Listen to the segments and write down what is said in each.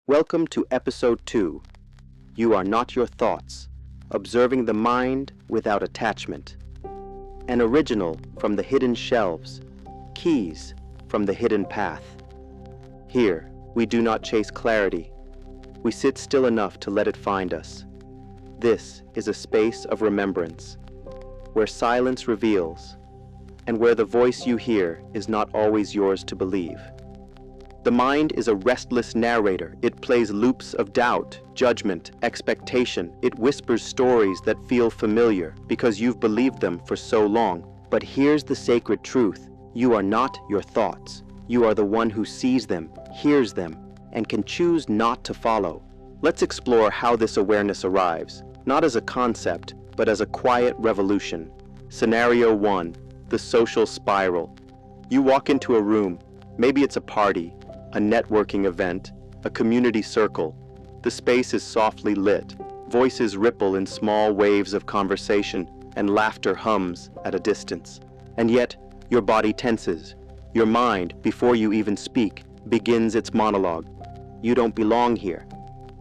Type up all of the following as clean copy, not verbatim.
Welcome to Episode 2. You are not your thoughts. Observing the mind without attachment. An original from the hidden shelves. Keys from the hidden path. Here, we do not chase clarity. We sit still enough to let it find us. This is a space of remembrance, where silence reveals, and where the voice you hear is not always yours to believe. The mind is a restless narrator. It plays loops of doubt, judgment, expectation. It whispers stories that feel familiar because you've believed them for so long. But here's the sacred truth. You are not your thoughts. You are the one who sees them, hears them, and can choose not to follow. Let's explore how this awareness arrives, not as a concept, but as a quiet revolution. Scenario 1, the social spiral. You walk into a room. Maybe it's a party, a networking event, a community circle. The space is softly lit. Voices ripple in small waves of conversation, and laughter hums at a distance. And yet, your body tenses. Your mind, before you even speak, begins its monologue. You don't belong here.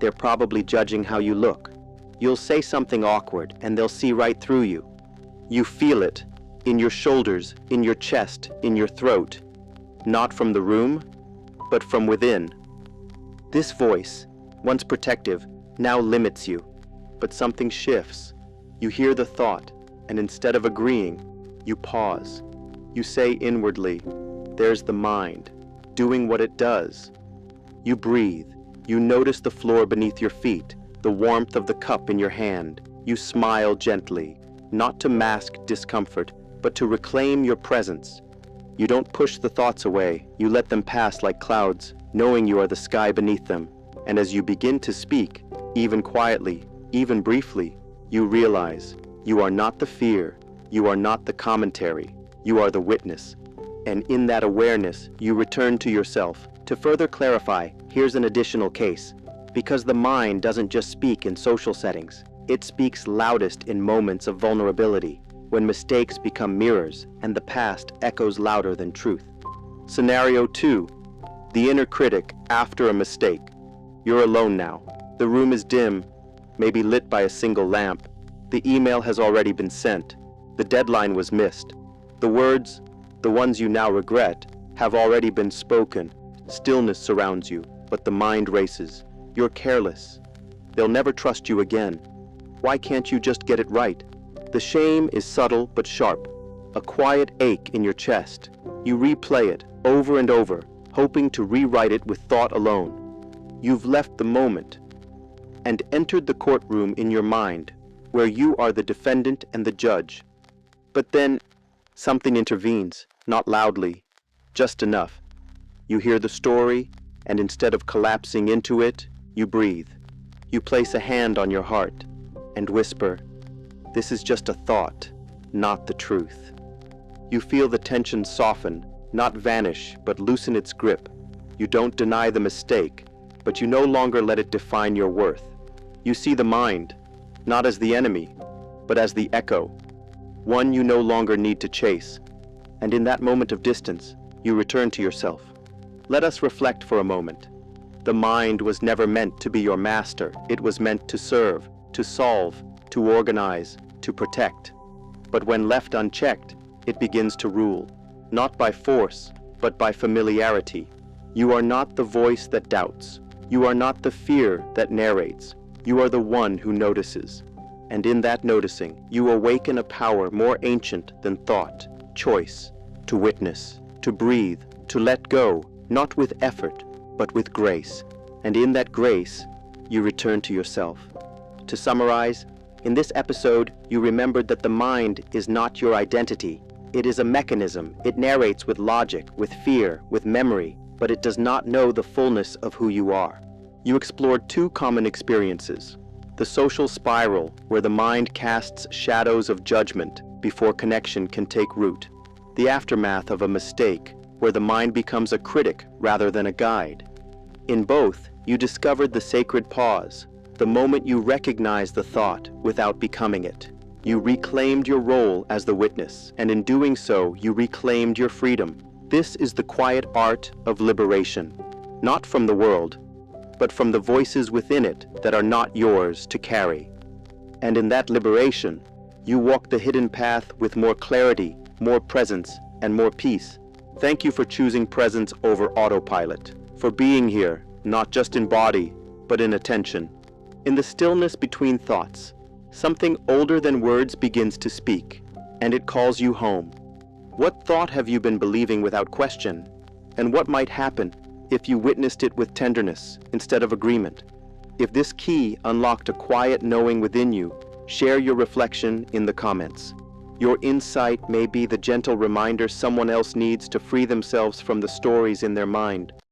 They're probably judging how you look. You'll say something awkward, and they'll see right through you. You feel it, in your shoulders, in your chest, in your throat. Not from the room, but from within. This voice, once protective, now limits you. But something shifts. You hear the thought, and instead of agreeing, you pause. You say inwardly, "There's the mind, doing what it does." You breathe. You notice the floor beneath your feet, the warmth of the cup in your hand. You smile gently, not to mask discomfort, but to reclaim your presence. You don't push the thoughts away. You let them pass like clouds, knowing you are the sky beneath them. And as you begin to speak, even quietly, even briefly, you realize you are not the fear, you are not the commentary, you are the witness. And in that awareness, you return to yourself. To further clarify, here's an additional case. Because the mind doesn't just speak in social settings, it speaks loudest in moments of vulnerability, when mistakes become mirrors and the past echoes louder than truth. Scenario 2, the inner critic after a mistake. You're alone now. The room is dim, maybe lit by a single lamp. The email has already been sent. The deadline was missed. The words, the ones you now regret, have already been spoken. Stillness surrounds you, but the mind races. You're careless. They'll never trust you again. Why can't you just get it right? The shame is subtle but sharp, a quiet ache in your chest. You replay it over and over, hoping to rewrite it with thought alone. You've left the moment and entered the courtroom in your mind, where you are the defendant and the judge. But then, something intervenes, not loudly, just enough. You hear the story, and instead of collapsing into it, you breathe. You place a hand on your heart and whisper, "This is just a thought, not the truth." You feel the tension soften, not vanish, but loosen its grip. You don't deny the mistake, but you no longer let it define your worth. You see the mind, not as the enemy, but as the echo, one you no longer need to chase. And in that moment of distance, you return to yourself. Let us reflect for a moment. The mind was never meant to be your master. It was meant to serve, to solve, to organize, to protect. But when left unchecked, it begins to rule, not by force, but by familiarity. You are not the voice that doubts. You are not the fear that narrates. You are the one who notices. And in that noticing, you awaken a power more ancient than thought, choice, to witness, to breathe, to let go, not with effort, but with grace. And in that grace, you return to yourself. To summarize, in this episode, you remembered that the mind is not your identity. It is a mechanism. It narrates with logic, with fear, with memory, but it does not know the fullness of who you are. You explored two common experiences. The social spiral, where the mind casts shadows of judgment before connection can take root. The aftermath of a mistake, where the mind becomes a critic rather than a guide. In both, you discovered the sacred pause, the moment you recognized the thought without becoming it. You reclaimed your role as the witness, and in doing so, you reclaimed your freedom. This is the quiet art of liberation, not from the world, but from the voices within it that are not yours to carry. And in that liberation, you walk the hidden path with more clarity, more presence, and more peace. Thank you for choosing presence over autopilot, for being here, not just in body, but in attention. In the stillness between thoughts, something older than words begins to speak, and it calls you home. What thought have you been believing without question? And what might happen if you witnessed it with tenderness instead of agreement? If this key unlocked a quiet knowing within you, share your reflection in the comments. Your insight may be the gentle reminder someone else needs to free themselves from the stories in their mind.